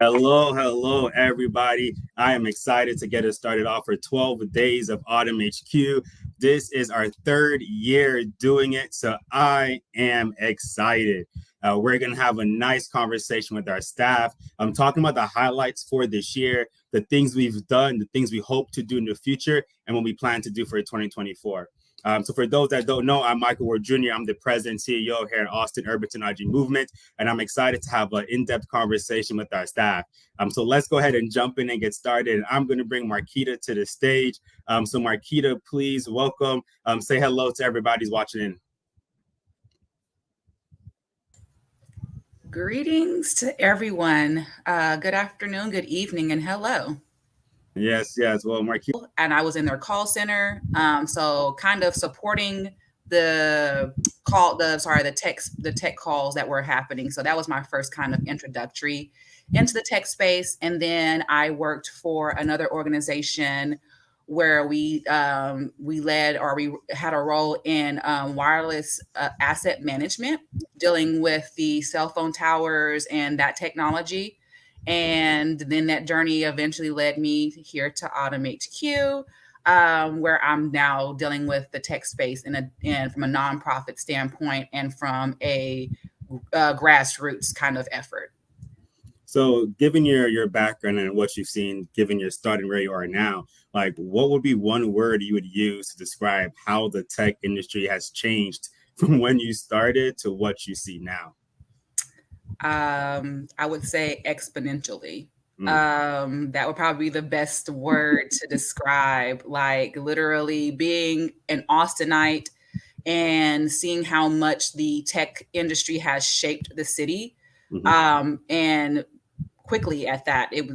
Hello, everybody. I am excited to get us started off for 12 days of AUTMHQ. This is our third year doing it, so I am excited. We're going to have a nice conversation with our staff. I'm talking about the highlights for this year, the things we've done, the things we hope to do in the future, and what we plan to do for 2024. So for those that don't know, I'm Michael Ward Jr. I'm the president and CEO here at Austin Urban Technology Movement, and I'm excited to have an in-depth conversation with our staff. So let's go ahead and jump in and get started. I'm going to bring Marquita to the stage. So Marquita, please welcome. Say hello to everybody who's watching in. Greetings to everyone. Good afternoon, good evening, and hello. Yes. Well, Marquita. And I was in their call center, so kind of supporting the tech calls that were happening. So that was my first kind of introductory into the tech space, and then I worked for another organization where we had a role in wireless asset management, dealing with the cell phone towers and that technology. And then that journey eventually led me here to AUTMHQ, where I'm now dealing with the tech space and from a nonprofit standpoint and from a grassroots kind of effort. So, given your background and what you've seen, given your starting where you are now, like what would be one word you would use to describe how the tech industry has changed from when you started to what you see now? I would say exponentially. That would probably be the best word to describe, like literally being an Austinite and seeing how much the tech industry has shaped the city. And quickly at that, it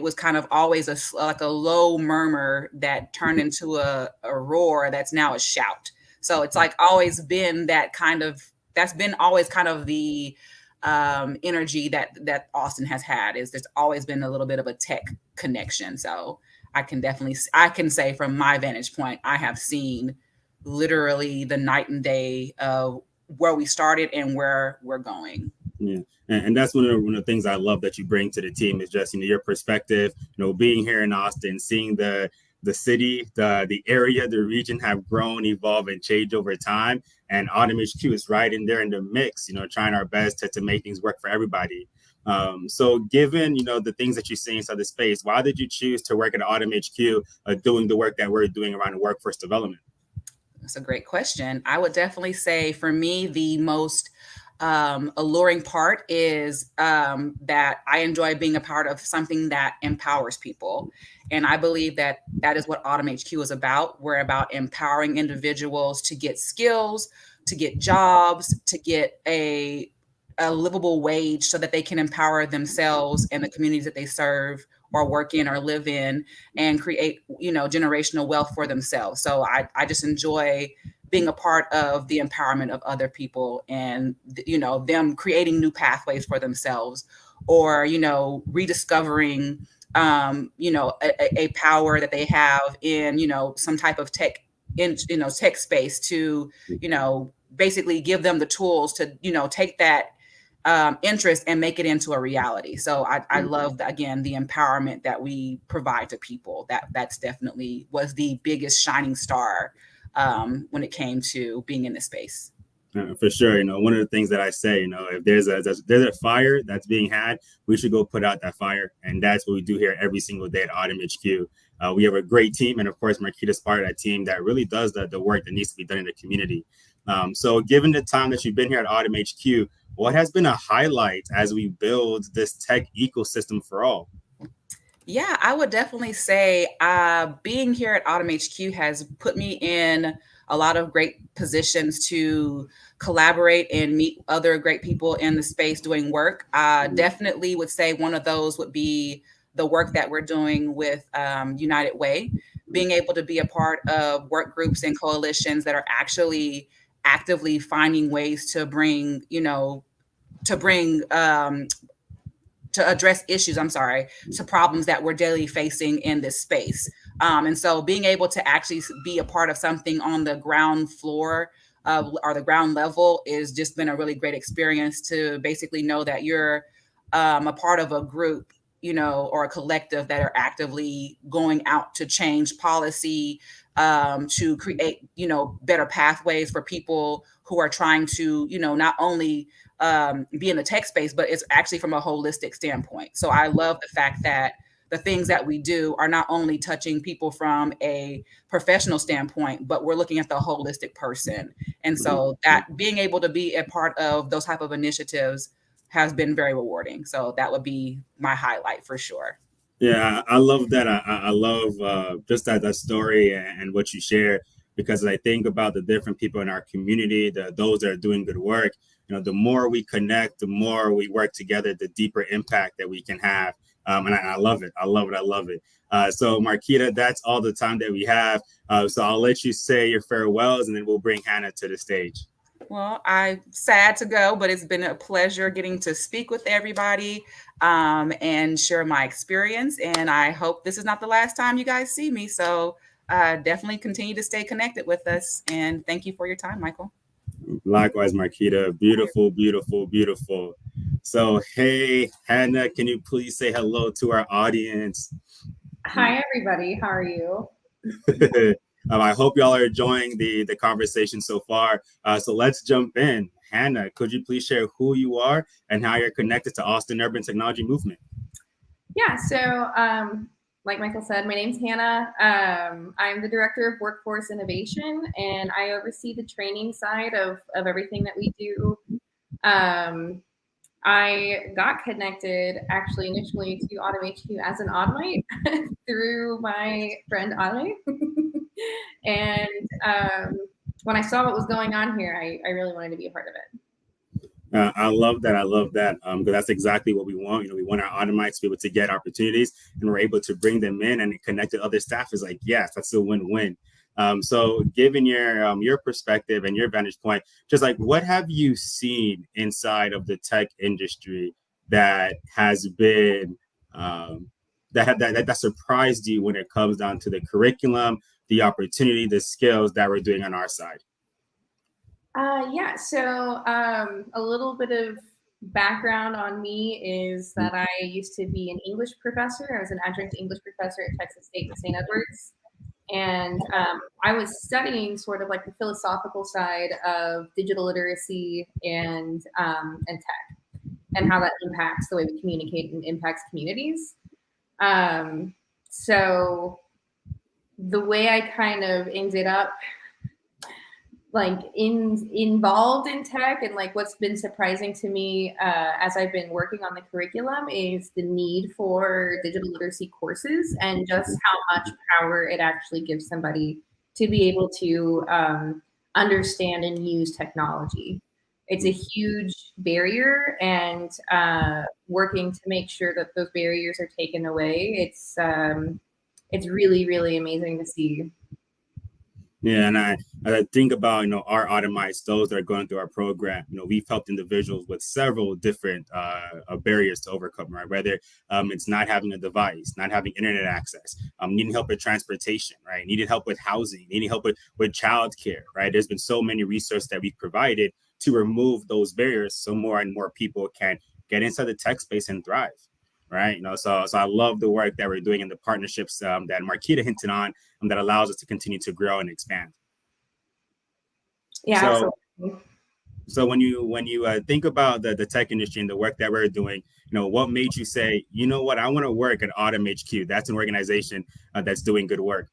was kind of always like a low murmur that turned into a roar that's now a shout. So it's like always been that's been always kind of the energy that Austin has had. Is there's always been a little bit of a tech connection. So I can say from my vantage point, I have seen literally the night and day of where we started and where we're going. Yeah. And that's one of the things I love that you bring to the team is just, your perspective, being here in Austin, seeing the city, the area, the region have grown, evolved, and changed over time. And AUTMHQ is right in there in the mix, trying our best to make things work for everybody. So given, the things that you see inside the space, why did you choose to work at AUTMHQ doing the work that we're doing around workforce development? That's a great question. I would definitely say for me, the most alluring part is that I enjoy being a part of something that empowers people. And I believe that is what AUTMHQ is about. We're about empowering individuals to get skills, to get jobs, to get a livable wage so that they can empower themselves and the communities that they serve or work in or live in and create, generational wealth for themselves. So I just enjoy being a part of the empowerment of other people and, them creating new pathways for themselves or, rediscovering, a power that they have in, some type of tech tech space to, basically give them the tools to, take that interest and make it into a reality. So I love, again, the empowerment that we provide to people. That's definitely was the biggest shining star when it came to being in this space. For sure. One of the things that I say, if there's a fire that's being had, we should go put out that fire. And that's what we do here every single day at AUTMHQ. We have a great team. And of course, Marquita's part of that team that really does the work that needs to be done in the community. So given the time that you've been here at AUTMHQ, what has been a highlight as we build this tech ecosystem for all? Yeah, I would definitely say being here at AUTMHQ has put me in a lot of great positions to collaborate and meet other great people in the space doing work. Definitely would say one of those would be the work that we're doing with United Way, being able to be a part of work groups and coalitions that are actually actively finding ways to bring, to address issues, to problems that we're daily facing in this space. And so being able to actually be a part of something on the ground floor or the ground level is just been a really great experience to basically know that you're a part of a group, or a collective that are actively going out to change policy, to create, better pathways for people who are trying to, not only be in the tech space, but it's actually from a holistic standpoint. So I love the fact that the things that we do are not only touching people from a professional standpoint, but we're looking at the holistic person. And so that being able to be a part of those type of initiatives has been very rewarding. So that would be my highlight for sure. Yeah, I love that. I love just that story and what you share, because I think about the different people in our community, those that are doing good work. The more we connect, the more we work together, the deeper impact that we can have. And I love it. I love it. I love it. So, Marquita, that's all the time that we have. So I'll let you say your farewells, and then we'll bring Hannah to the stage. Well, I'm sad to go, but it's been a pleasure getting to speak with everybody, and share my experience. And I hope this is not the last time you guys see me. So definitely continue to stay connected with us. And thank you for your time, Michael. Likewise, Marquita. Beautiful, beautiful, beautiful. So, hey, Hannah, can you please say hello to our audience? Hi, everybody. How are you? I hope y'all are enjoying the conversation so far. So let's jump in. Hannah, could you please share who you are and how you're connected to Austin Urban Technology Movement? Yeah, so like Michael said, my name's Hannah. I'm the Director of Workforce Innovation, and I oversee the training side of everything that we do. I got connected actually initially to AUTMHQ as an Automite through my friend Automate. And when I saw what was going on here, I really wanted to be a part of it. I love that. I love that. Because that's exactly what we want. We want our Automites to be able to get opportunities, and we're able to bring them in and connect to other staff. Is like, yes, that's a win-win. So given your perspective and your vantage point, just like, what have you seen inside of the tech industry that has been that surprised you when it comes down to the curriculum, the opportunity, the skills that we're doing on our side? Yeah, so a little bit of background on me is that I used to be an English professor. I was an adjunct English professor at Texas State and St. Edwards. And I was studying sort of like the philosophical side of digital literacy and tech, and how that impacts the way we communicate and impacts communities. So the way I kind of ended up like involved in tech, and like what's been surprising to me as I've been working on the curriculum is the need for digital literacy courses, and just how much power it actually gives somebody to be able to understand and use technology. It's a huge barrier, and working to make sure that those barriers are taken away, it's really, really amazing to see. Yeah, and I think about our Automites, those that are going through our program. We've helped individuals with several different barriers to overcome. Right, whether it's not having a device, not having internet access, needing help with transportation, right, needing help with housing, needing help with childcare. Right, there's been so many resources that we've provided to remove those barriers, so more and more people can get inside the tech space and thrive. Right, so I love the work that we're doing and the partnerships that Marquita hinted on, that allows us to continue to grow and expand. Yeah, so, absolutely. So when you think about the tech industry and the work that we're doing, what made you say, you know what, I want to work at AUTMHQ? That's an organization that's doing good work.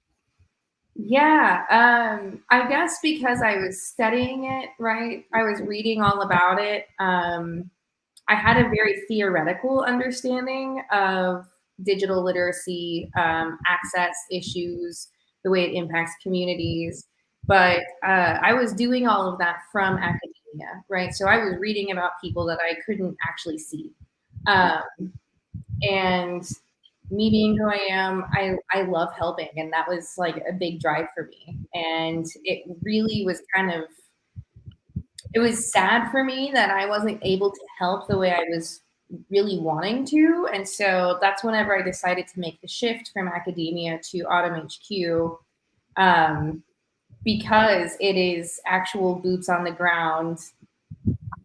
Yeah, I guess because I was studying it, right? I was reading all about it. I had a very theoretical understanding of digital literacy, access issues, the way it impacts communities. But I was doing all of that from academia, right? So I was reading about people that I couldn't actually see. And me being who I am, I love helping. And that was like a big drive for me. And it really was it was sad for me that I wasn't able to help the way I was really wanting to. And so that's whenever I decided to make the shift from academia to AUTMHQ, because it is actual boots on the ground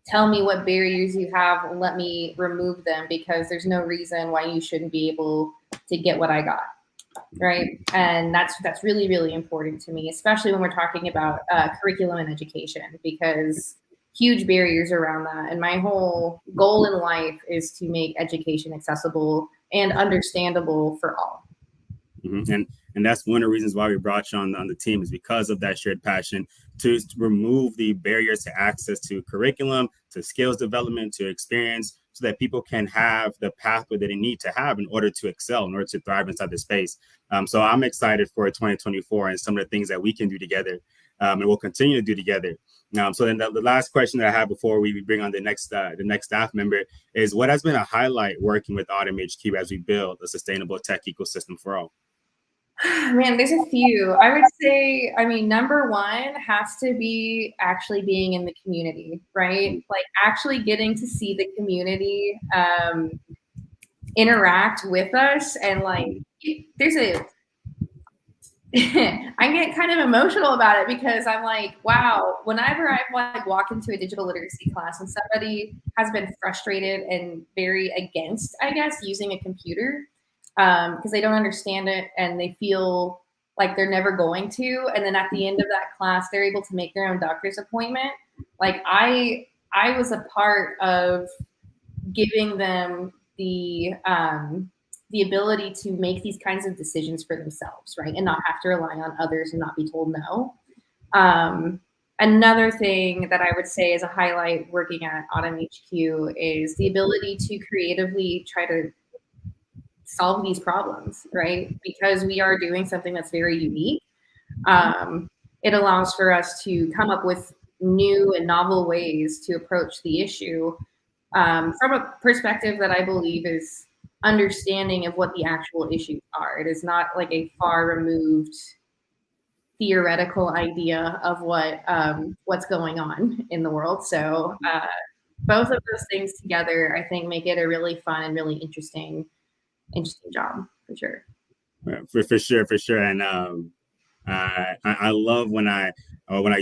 tell me what barriers you have and let me remove them, because there's no reason why you shouldn't be able to get what I got. Right. And that's really, really important to me, especially when we're talking about curriculum and education, because huge barriers around that. And my whole goal in life is to make education accessible and understandable for all. Mm-hmm. And that's one of the reasons why we brought you on the team, is because of that shared passion to remove the barriers to access to curriculum, to skills development, to experience, so that people can have the pathway that they need to have in order to excel, in order to thrive inside the space. So I'm excited for 2024 and some of the things that we can do together, and we'll continue to do together. So then the last question that I have before we bring on the next staff member is, what has been a highlight working with AUTMHQ as we build a sustainable tech ecosystem for all? Man, there's a few. I would say, I mean, number one has to be actually being in the community, right? Like actually getting to see the community interact with us. And like, there's a, I get kind of emotional about it, because I'm like, wow, whenever I've like walked into a digital literacy class and somebody has been frustrated and very against, I guess, using a computer, because they don't understand it and they feel like they're never going to. And then at the end of that class, they're able to make their own doctor's appointment. Like I was a part of giving them the ability to make these kinds of decisions for themselves, right? And not have to rely on others and not be told no. Another thing that I would say is a highlight working at AUTMHQ is the ability to creatively try to solve these problems, right? Because we are doing something that's very unique. It allows for us to come up with new and novel ways to approach the issue from a perspective that I believe is understanding of what the actual issues are. It is not like a far removed theoretical idea of what's going on in the world. So both of those things together, I think, make it a really fun and really interesting job, for sure. For sure. And I love when I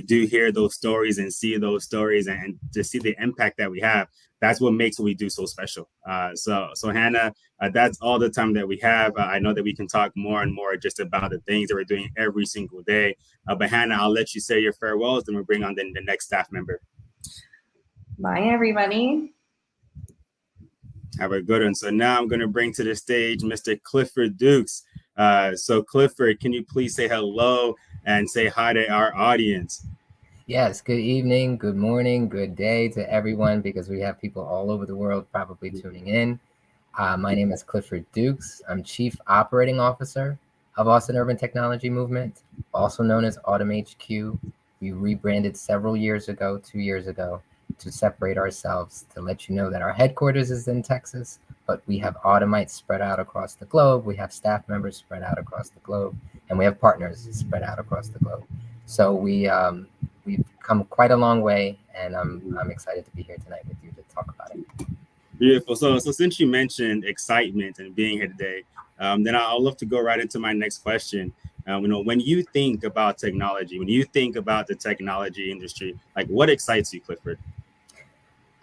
do hear those stories and see those stories, and to see the impact that we have. That's what makes what we do so special. So Hannah, that's all the time that we have. I know that we can talk more and more just about the things that we're doing every single day. But Hannah, I'll let you say your farewells, then we'll bring on the next staff member. Bye, everybody. Have a good one. So now I'm going to bring to the stage Mr. Clifford Dukes. So Clifford, can you please say hello and say hi to our audience? Yes, good evening, good morning, good day to everyone, because we have people all over the world probably tuning in. My name is Clifford Dukes. I'm Chief Operating Officer of Austin Urban Technology Movement, also known as AUTMHQ. We rebranded several years ago, 2 years ago, to separate ourselves, to let you know that our headquarters is in Texas, but we have Automites spread out across the globe. We have staff members spread out across the globe, and we have partners spread out across the globe. So we've come quite a long way, and I'm excited to be here tonight with you to talk about it. Beautiful. So since you mentioned excitement and being here today, then I'll love to go right into my next question. When you think about technology, when you think about the technology industry, like what excites you, Clifford?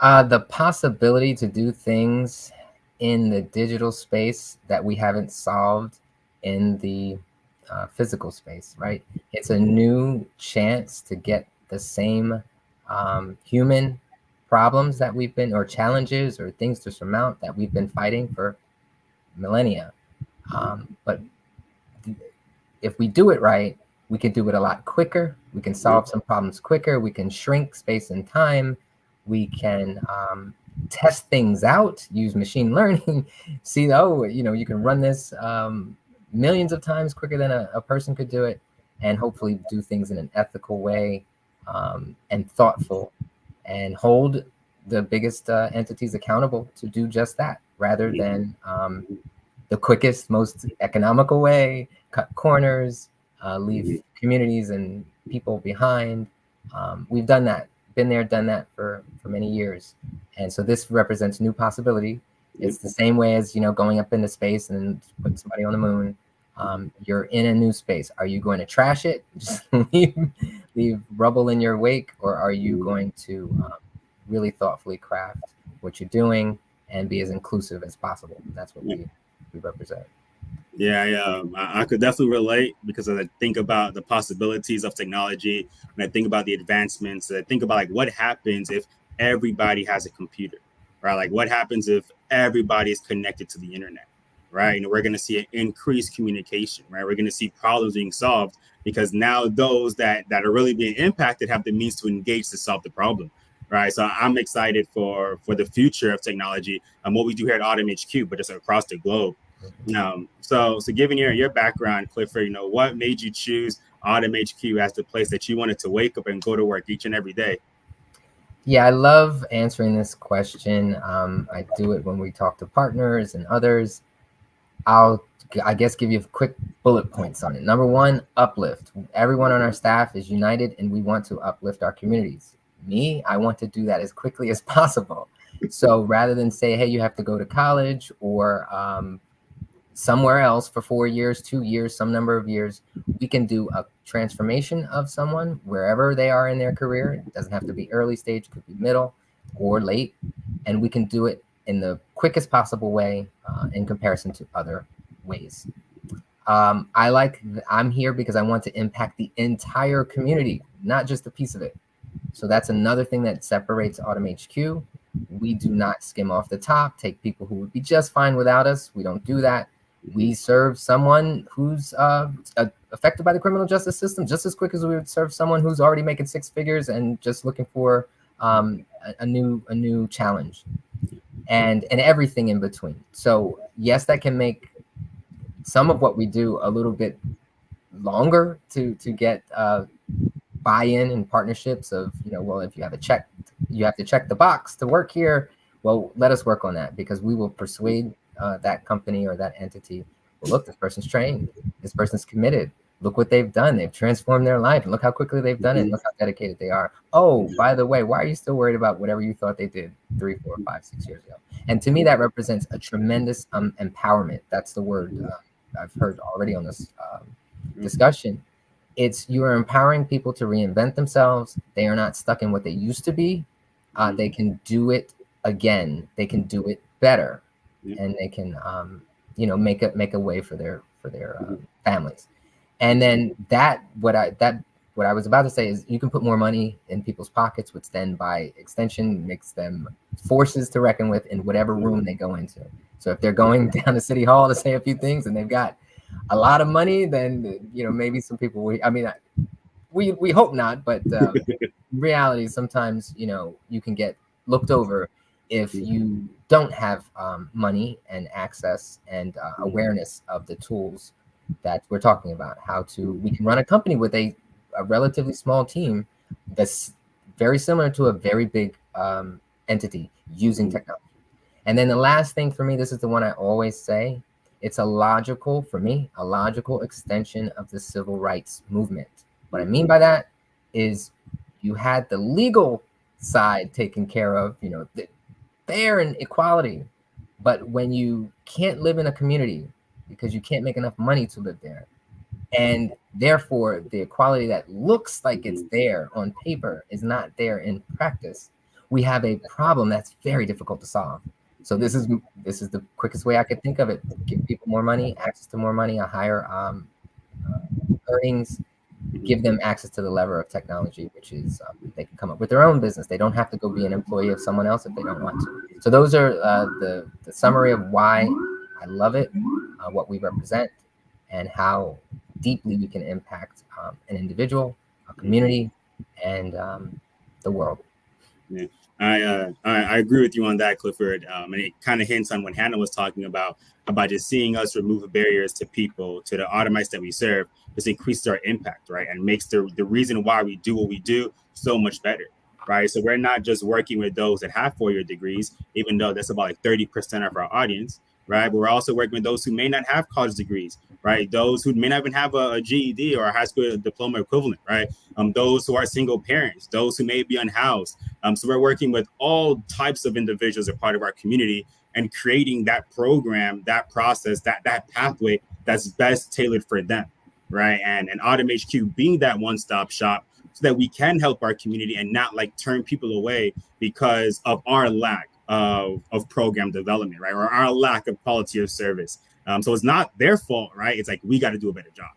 The possibility to do things in the digital space that we haven't solved in the physical space, right? It's a new chance to get the same human problems that we've been, or challenges or things to surmount that we've been fighting for millennia. But if we do it right, we can do it a lot quicker. We can solve some problems quicker. We can shrink space and time. We can test things out, use machine learning, see, you can run this millions of times quicker than a person could do it, and hopefully do things in an ethical way and thoughtful, and hold the biggest entities accountable to do just that, rather than the quickest, most economical way, cut corners, leave communities and people behind. We've done that, been there, done that for many years. And so this represents new possibility. It's the same way as, going up into space and putting somebody on the moon. You're in a new space. Are you going to trash it, just leave rubble in your wake, or are you going to really thoughtfully craft what you're doing and be as inclusive as possible. That's what we represent. Yeah, I could definitely relate because as I think about the possibilities of technology, and I think about the advancements, I think about like what happens if everybody has a computer, right? Like what happens if everybody is connected to the internet, right? And we're going to see an increased communication, right? We're going to see problems being solved because now those that are really being impacted have the means to engage to solve the problem, right? So I'm excited for the future of technology and what we do here at AUTMHQ, but just across the globe. So given your background, Clifford, what made you choose AUTMHQ as the place that you wanted to wake up and go to work each and every day? Yeah, I love answering this question. I do it when we talk to partners and others. I guess give you quick bullet points on it. Number one, uplift. Everyone on our staff is united and we want to uplift our communities. Me, I want to do that as quickly as possible. So rather than say, hey, you have to go to college or somewhere else for 4 years, 2 years, some number of years, we can do a transformation of someone wherever they are in their career. It doesn't have to be early stage, could be middle or late. And we can do it in the quickest possible way in comparison to other ways. I'm here because I want to impact the entire community, not just a piece of it. So that's another thing that separates AUTMHQ. We do not skim off the top, take people who would be just fine without us. We don't do that. We serve someone who's affected by the criminal justice system just as quick as we would serve someone who's already making 6 figures and just looking for a new challenge, and everything in between. So yes, that can make some of what we do a little bit longer to get buy-in and partnerships of, well, if you have to check the box to work here. Well, let us work on that because we will persuade that company or that entity. Well, look, this person's trained. This person's committed. Look what they've done. They've transformed their life. And look how quickly they've done it. And look how dedicated they are. Oh, by the way, why are you still worried about whatever you thought they did 3, 4, 5, 6 years ago? And to me, that represents a tremendous empowerment. That's the word I've heard already on this discussion. You are empowering people to reinvent themselves. They are not stuck in what they used to be. They can do it again. They can do it better, and they can, make a way for their families. And then what I was about to say is you can put more money in people's pockets, which then by extension makes them forces to reckon with in whatever room they go into. So if they're going down to City Hall to say a few things and they've got a lot of money, then maybe some people we hope not, but in reality sometimes you can get looked over if you don't have money and access and awareness of the tools that we're talking about. We can run a company with a relatively small team that's very similar to a very big entity using technology. And then the last thing for me, this is the one I always say, it's a logical extension of the civil rights movement. What I mean by that is you had the legal side taken care of, the fair and equality. But when you can't live in a community because you can't make enough money to live there, and therefore the equality that looks like it's there on paper is not there in practice, we have a problem that's very difficult to solve. So this is the quickest way I could think of it. Give people more money, access to more money, a higher earnings, give them access to the lever of technology, which is they can come up with their own business. They don't have to go be an employee of someone else if they don't want to. So those are the summary of why I love it, what we represent, and how deeply we can impact an individual, a community, and the world. Yeah. I agree with you on that, Clifford. And it kind of hints on what Hannah was talking about just seeing us remove barriers to people, to the automates that we serve. This increases our impact, right? And makes the reason why we do what we do so much better, right? So we're not just working with those that have 4-year degrees, even though that's about like 30% of our audience, right? But we're also working with those who may not have college degrees, right? Those who may not even have a GED or a high school diploma equivalent, right? Those who are single parents, those who may be unhoused. So we're working with all types of individuals as part of our community and creating that program, that process, that pathway that's best tailored for them, right? And AUTMHQ being that one-stop shop so that we can help our community and not like turn people away because of our lack of program development, right? Or our lack of quality of service. So it's not their fault, right? It's like we got to do a better job.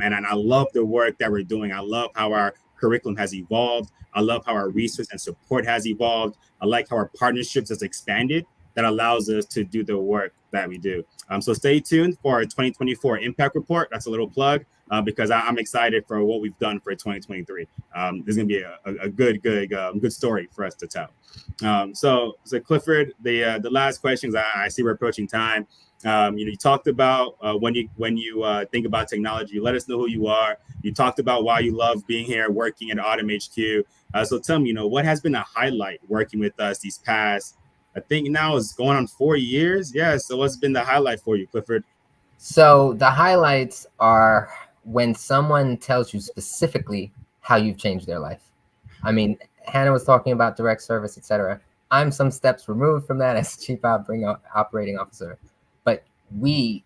And I love the work that we're doing. I love how our curriculum has evolved. I love how our research and support has evolved. I like how our partnerships has expanded that allows us to do the work that we do. So stay tuned for our 2024 impact report. That's a little plug because I'm excited for what we've done for 2023. There's going to be a good story for us to tell. So Clifford, the last questions, I see we're approaching time. You talked about when you think about technology, you let us know who you are. You talked about why you love being here, working at AUTMHQ. So tell me, what has been a highlight working with us these past, I think now it's going on 4 years. Yeah. So what's been the highlight for you, Clifford? So the highlights are when someone tells you specifically how you've changed their life. I mean, Hannah was talking about direct service, etc. I'm some steps removed from that as chief operating officer. But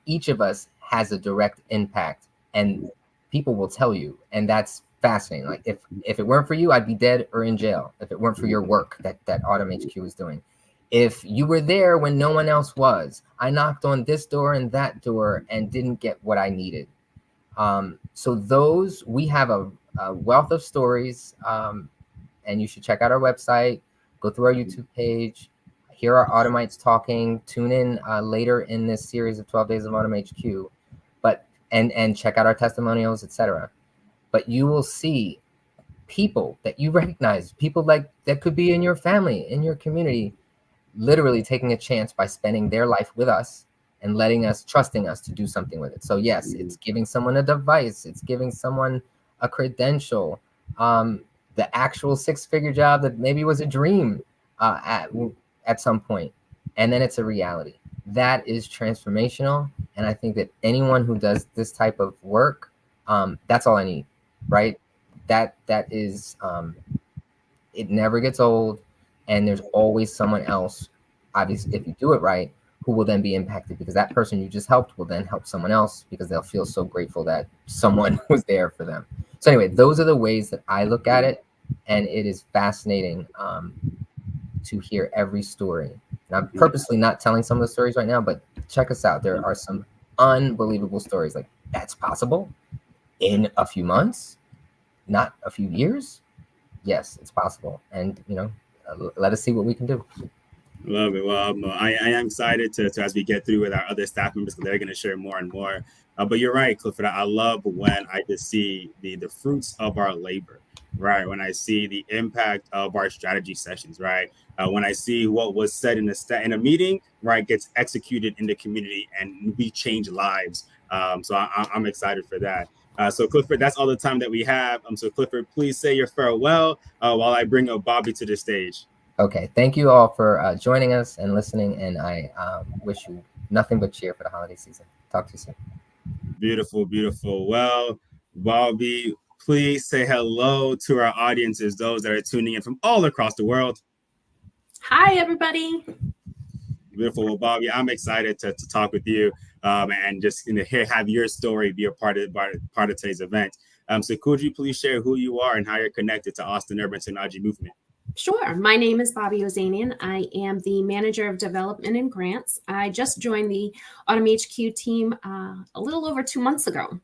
each of us has a direct impact, and people will tell you, and that's fascinating. Like if it weren't for you, I'd be dead or in jail. If it weren't for your work that AUTMHQ is doing, if you were there when no one else was, I knocked on this door and that door and didn't get what I needed. So we have a wealth of stories, and you should check out our website, go through our YouTube page. Here are Automites talking. Tune in later in this series of 12 Days of AUTMHQ, and check out our testimonials, etc. But you will see people that you recognize, people like that could be in your family, in your community, literally taking a chance by spending their life with us and trusting us to do something with it. So yes, it's giving someone a device, it's giving someone a credential, the actual 6-figure job that maybe was a dream at some point, and then it's a reality. That is transformational, and I think that anyone who does this type of work, that's all I need, right? That is, it never gets old, and there's always someone else, obviously, if you do it right, who will then be impacted, because that person you just helped will then help someone else because they'll feel so grateful that someone was there for them. So anyway, those are the ways that I look at it, and it is fascinating to hear every story. And I'm purposely not telling some of the stories right now, but check us out. There are some unbelievable stories. Like, that's possible in a few months, not a few years. Yes, it's possible. And, let us see what we can do. Love it. Well, I am excited to as we get through with our other staff members, because they're going to share more and more. But you're right, Clifford. I love when I just see the fruits of our labor, right? When I see the impact of our strategy sessions, right? When I see what was said in a meeting, right, gets executed in the community, and we change lives. So I'm excited for that. So Clifford, that's all the time that we have. So Clifford, please say your farewell while I bring up Bobby to the stage. Okay, thank you all for joining us and listening, and I wish you nothing but cheer for the holiday season. Talk to you soon. Beautiful, beautiful. Well, Bobby, please say hello to our audiences, those that are tuning in from all across the world. Hi, everybody. Beautiful. Well, Bobby, I'm excited to talk with you and just have your story be a part of today's event. So could you please share who you are and how you're connected to Austin Urban Technology Movement? Sure. My name is Bobby Ozanian. I am the Manager of Development and Grants. I just joined the AUTMHQ team a little over 2 months ago.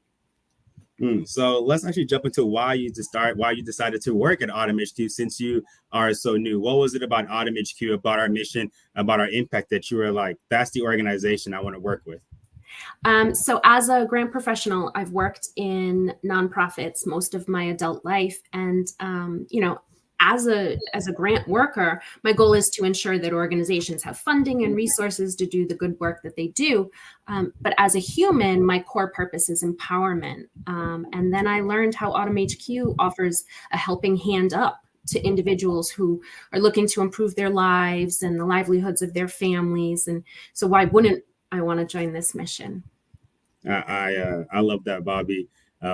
So let's actually jump into why you decided to work at AUTMHQ since you are so new. What was it about AUTMHQ, about our mission, about our impact that you were like, that's the organization I want to work with? So as a grant professional, I've worked in nonprofits most of my adult life. And, as a grant worker, my goal is to ensure that organizations have funding and resources to do the good work that they do. But as a human, my core purpose is empowerment. And then I learned how AUTMHQ offers a helping hand up to individuals who are looking to improve their lives and the livelihoods of their families. And so why wouldn't I want to join this mission? I love that, Bobby.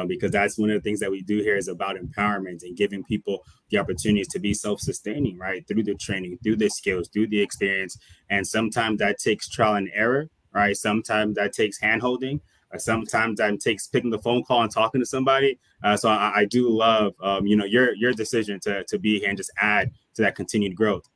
Because that's one of the things that we do here is about empowerment and giving people the opportunities to be self-sustaining, right? Through the training, through the skills, through the experience. And sometimes that takes trial and error, right? Sometimes that takes hand-holding. Sometimes that takes picking the phone call and talking to somebody. So I do love, your decision to be here and just add to that continued growth.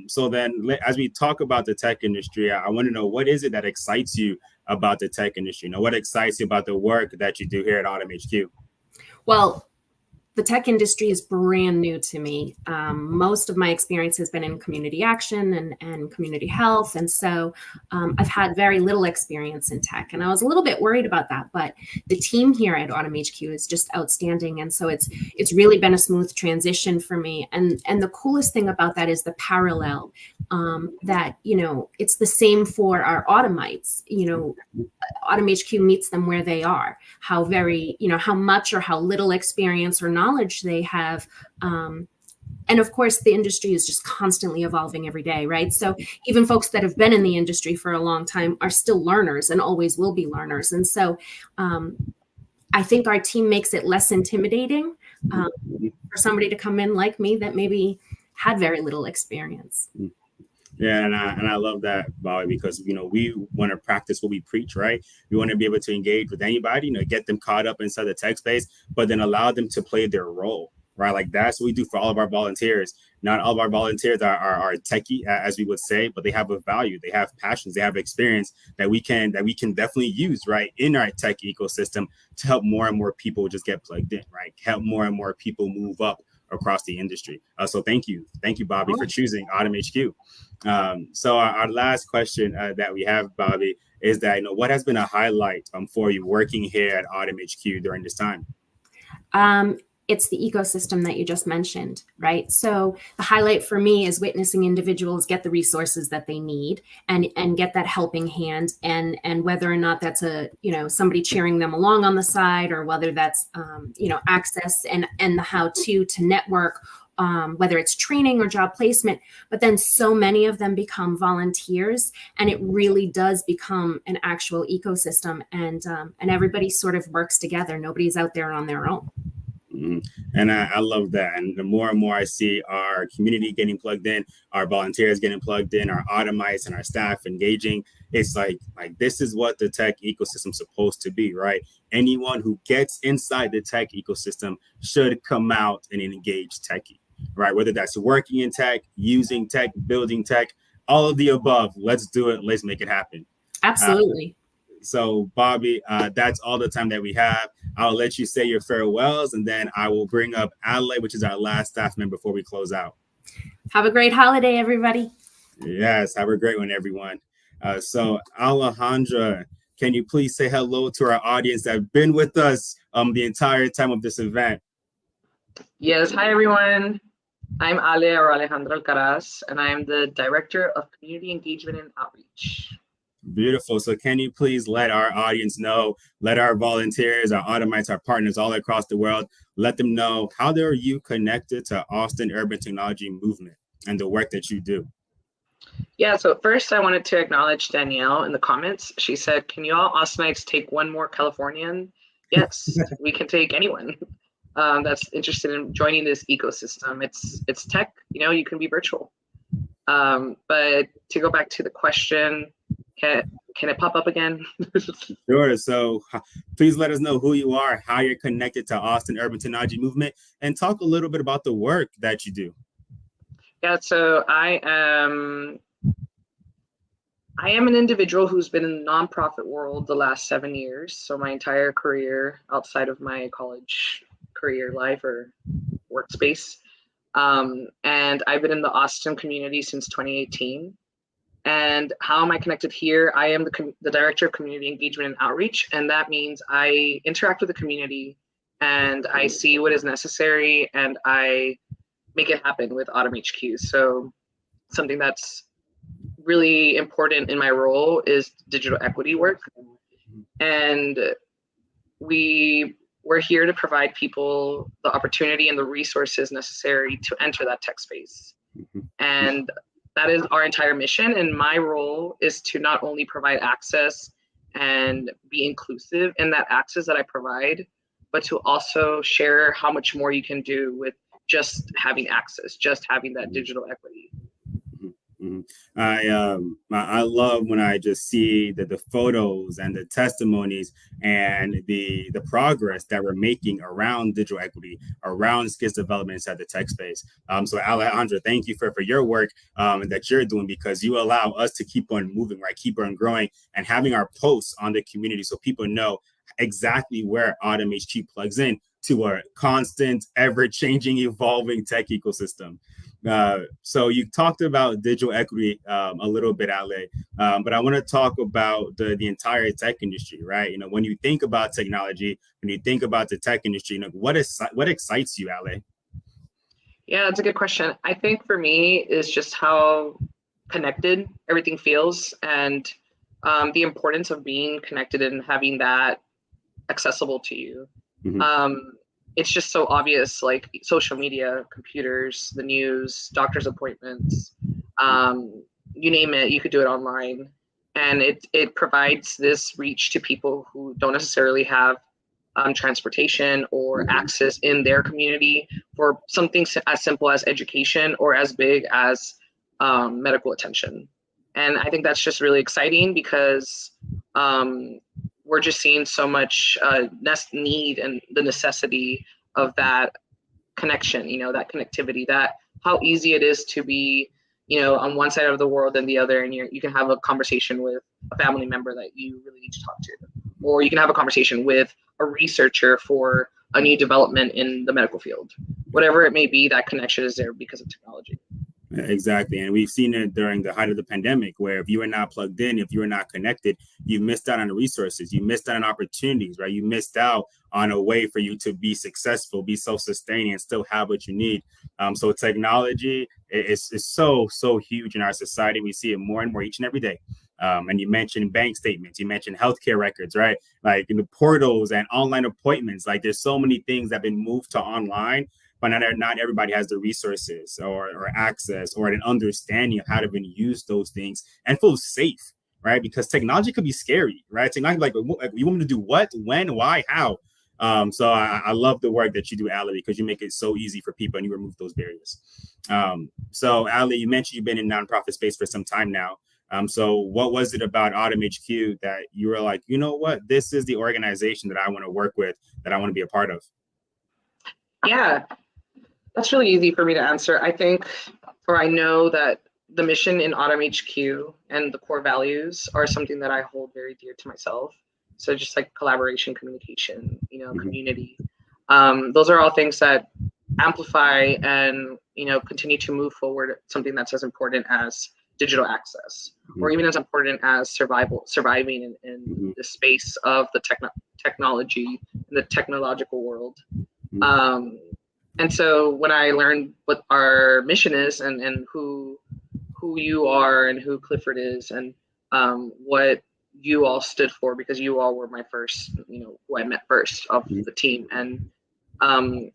So then as we talk about the tech industry, I want to know, what is it that excites you about the tech industry? What excites you about the work that you do here at AUTMHQ? Well, the tech industry is brand new to me. Most of my experience has been in community action and community health. And so I've had very little experience in tech. And I was a little bit worried about that. But the team here at AUTMHQ is just outstanding. And so it's really been a smooth transition for me. And the coolest thing about that is the parallel that, it's the same for our Automites. AUTMHQ meets them where they are, how very, how much or how little experience or knowledge they have. And of course, the industry is just constantly evolving every day, right? So even folks that have been in the industry for a long time are still learners and always will be learners. And so I think our team makes it less intimidating for somebody to come in like me that maybe had very little experience. Yeah, and I love that, Bobby, because we want to practice what we preach, right? We want to be able to engage with anybody, get them caught up inside the tech space, but then allow them to play their role, right? Like that's what we do for all of our volunteers. Not all of our volunteers are techie, as we would say, but they have a value, they have passions, they have experience that we can definitely use, right, in our tech ecosystem to help more and more people just get plugged in, right? Help more and more people move up across the industry. So thank you, Bobby, for choosing AUTMHQ. So our last question that we have, Bobby, is that what has been a highlight for you working here at AUTMHQ during this time? It's the ecosystem that you just mentioned, right? So the highlight for me is witnessing individuals get the resources that they need and get that helping hand, and whether or not that's somebody cheering them along on the side, or whether that's access and the how-to network, whether it's training or job placement. But then so many of them become volunteers, and it really does become an actual ecosystem, and everybody sort of works together. Nobody's out there on their own. Mm-hmm. And I love that. And the more and more I see our community getting plugged in, our volunteers getting plugged in, our Automites and our staff engaging, it's like this is what the tech ecosystem is supposed to be, right? Anyone who gets inside the tech ecosystem should come out and engage techie, right? Whether that's working in tech, using tech, building tech, all of the above. Let's do it. Let's make it happen. Absolutely. So, Bobby, that's all the time that we have. I'll let you say your farewells, and then I will bring up Adelaide, which is our last staff member, before we close out. Have a great holiday, everybody. Yes, have a great one, everyone. So, Alejandra, can you please say hello to our audience that have been with us the entire time of this event? Yes, hi, everyone. I'm Ale, or Alejandra Alcaraz, and I am the Director of Community Engagement and Outreach. Beautiful. So can you please let our audience know, let our volunteers, our Automites, our partners all across the world, let them know how are you connected to Austin Urban Technology Movement and the work that you do? Yeah, so first I wanted to acknowledge Danielle in the comments. She said, can you all Austinites take one more Californian? Yes, we can take anyone that's interested in joining this ecosystem. It's tech, you can be virtual. But to go back to the question, can it pop up again? Sure. So please let us know who you are, how you're connected to Austin Urban Technology Movement, and talk a little bit about the work that you do. Yeah, so I am an individual who's been in the nonprofit world the last 7 years. So my entire career outside of my college career life or workspace. And I've been in the Austin community since 2018. And how am I connected here? I am the Director of Community Engagement and Outreach, and that means I interact with the community and I see what is necessary and I make it happen with AUTMHQ. So something that's really important in my role is digital equity work. And we're here to provide people the opportunity and the resources necessary to enter that tech space. And that is our entire mission. And my role is to not only provide access and be inclusive in that access that I provide, but to also share how much more you can do with just having access, just having that digital equity. Mm-hmm. I love when I just see the photos and the testimonies and the progress that we're making around digital equity, around skills development inside the tech space. So Alejandra, thank you for your work that you're doing, because you allow us to keep on moving, right? Keep on growing and having our posts on the community so people know exactly where AUTMHQ plugs in to a constant, ever-changing, evolving tech ecosystem. So you talked about digital equity a little bit, Ale, but I want to talk about the entire tech industry, right? You know, when you think about technology, when you think about the tech industry, you know, what excites you, Ale? Yeah, that's a good question. I think for me is just how connected everything feels, and the importance of being connected and having that accessible to you. It's just so obvious, like social media, computers, the news, doctor's appointments, you name it, you could do it online. And it provides this reach to people who don't necessarily have transportation or access in their community for something as simple as education or as big as medical attention. And I think that's just really exciting, because we're just seeing so much need and the necessity of that connection, you know, that connectivity, that how easy it is to be, you know, on one side of the world and the other, and you can have a conversation with a family member that you really need to talk to, or you can have a conversation with a researcher for a new development in the medical field. Whatever it may be, that connection is there because of technology. Exactly. And we've seen it during the height of the pandemic, where if you are not plugged in, if you are not connected, you missed out on the resources, you missed out on opportunities, right? You missed out on a way for you to be successful, be self-sustaining, and still have what you need. So technology is so huge in our society. We see it more and more each and every day. And you mentioned bank statements, you mentioned healthcare records, right? Like in the portals and online appointments, like there's so many things that have been moved to online, but not everybody has the resources or access or an understanding of how to even use those things and feel safe, right? Because technology could be scary, right? Technology, like you want me to do what, when, why, how? So I love the work that you do, Ali, because you make it so easy for people and you remove those barriers. So Ali, you mentioned you've been in nonprofit space for some time now. So what was it about AUTMHQ that you were like, you know what, this is the organization that I want to work with, that I want to be a part of? Yeah, that's really easy for me to answer. I think, or I know that the mission in AUTMHQ and the core values are something that I hold very dear to myself. So just like collaboration, communication, you know, community. Those are all things that amplify and, you know, continue to move forward something that's as important as digital access, or even as important as surviving in the space of the technology, in the technological world. And so when I learned what our mission is and who you are and who Clifford is and what you all stood for, because you all were my first, you know, who I met first of the team. And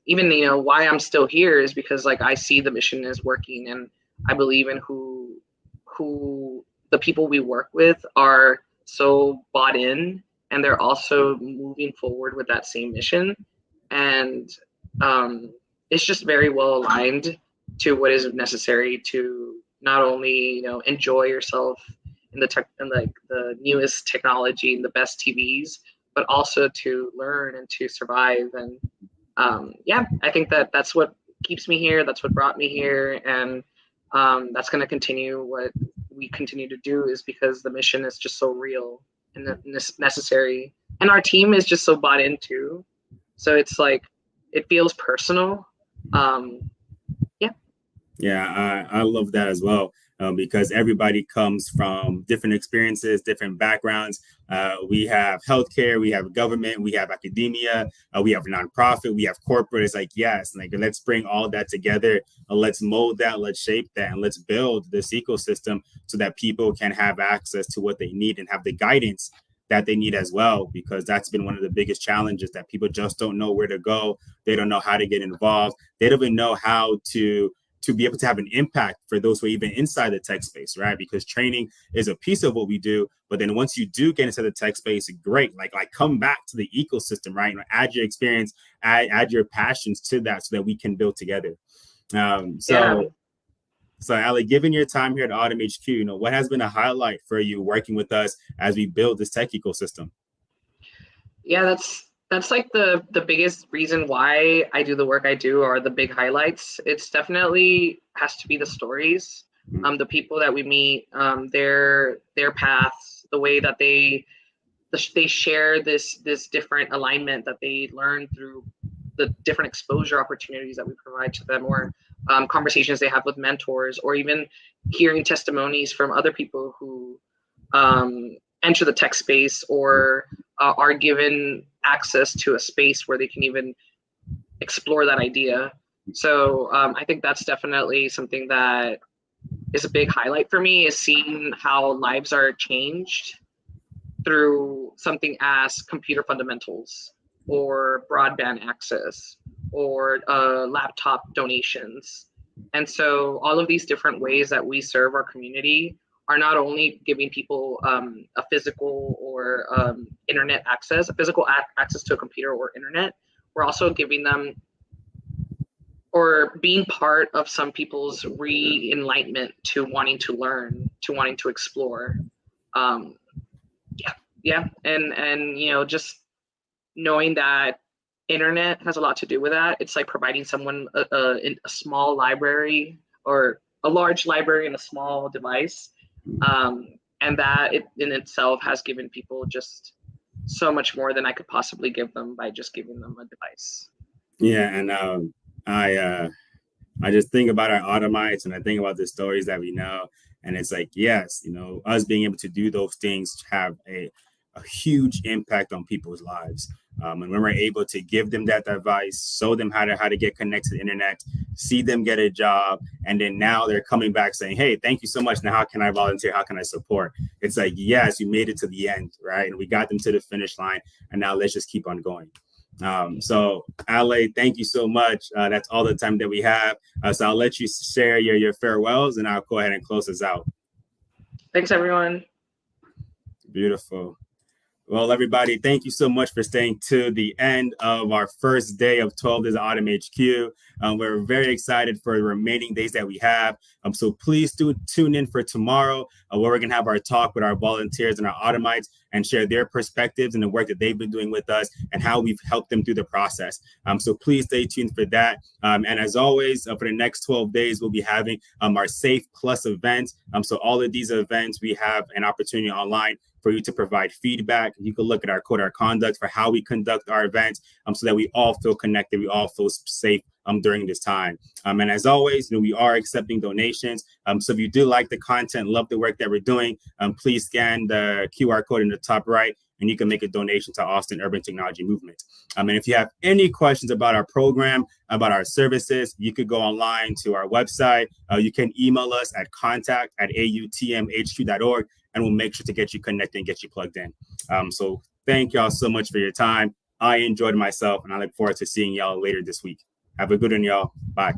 even, you know, why I'm still here is because like I see the mission is working, and I believe in who the people we work with are so bought in, and they're also moving forward with that same mission. And it's just very well aligned to what is necessary to not only, you know, enjoy yourself in the tech and like the newest technology and the best TVs, but also to learn and to survive. And yeah, I think that that's what keeps me here. That's what brought me here. And that's going to continue. What we continue to do is because the mission is just so real and necessary. And our team is just so bought into. So it's like, it feels personal. Yeah, I love that as well, because everybody comes from different experiences, different backgrounds. We have healthcare, we have government, we have academia, we have nonprofit, we have corporate. It's like, yes, like let's bring all that together. Let's mold that, let's shape that, and let's build this ecosystem so that people can have access to what they need and have the guidance that they need as well, because that's been one of the biggest challenges, that people just don't know where to go. They don't know how to get involved. They don't even know how to be able to have an impact for those who are even inside the tech space, right? Because training is a piece of what we do, but then once you do get into the tech space, great, like come back to the ecosystem, right? You know, add your experience, add your passions to that, so that we can build together. So, Ali, given your time here at AUTMHQ, what has been a highlight for you working with us as we build this tech ecosystem? Yeah, that's like the biggest reason why I do the work I do, are the big highlights. It's definitely has to be the stories, the people that we meet, their paths, the way that they share this different alignment that they learn through the different exposure opportunities that we provide to them, or conversations they have with mentors, or even hearing testimonies from other people who enter the tech space, or are given access to a space where they can even explore that idea. So I think that's definitely something that is a big highlight for me, is seeing how lives are changed through something as computer fundamentals, or broadband access, or laptop donations. And so all of these different ways that we serve our community are not only giving people a physical or internet access, access to a computer or internet, we're also giving them, or being part of some people's re-enlightenment to wanting to learn, to wanting to explore. And just knowing that internet has a lot to do with that. It's like providing someone a small library, or a large library in a small device. And that in itself has given people just so much more than I could possibly give them by just giving them a device. Yeah, and I just think about our Automites, and I think about the stories that we know, and it's like, yes, us being able to do those things have a huge impact on people's lives. And when we're able to give them that advice, show them how to get connected to the internet, see them get a job, and then now they're coming back saying, hey, thank you so much. Now, how can I volunteer? How can I support? It's like, yes, you made it to the end, right? And we got them to the finish line, and now let's just keep on going. So Ale, thank you so much. That's all the time that we have. So I'll let you share your farewells, and I'll go ahead and close this out. Thanks, everyone. Beautiful. Well, everybody, thank you so much for staying to the end of our first day of 12 Days of AUTMHQ. We're very excited for the remaining days that we have. So please do tune in for tomorrow, where we're going to have our talk with our volunteers and our Automites and share their perspectives and the work that they've been doing with us and how we've helped them through the process. So please stay tuned for that. And as always, for the next 12 days, we'll be having our Safe Plus events. So all of these events, we have an opportunity online for you to provide feedback. You can look at our code of conduct for how we conduct our events, so that we all feel connected, we all feel safe during this time. And as always, we are accepting donations. So if you do like the content, love the work that we're doing, please scan the QR code in the top right, and you can make a donation to Austin Urban Technology Movement. And if you have any questions about our program, about our services, you could go online to our website. You can email us at contact@autmhq.org, and we'll make sure to get you connected and get you plugged in. So thank y'all so much for your time. I enjoyed myself, and I look forward to seeing y'all later this week. Have a good one, y'all. Bye.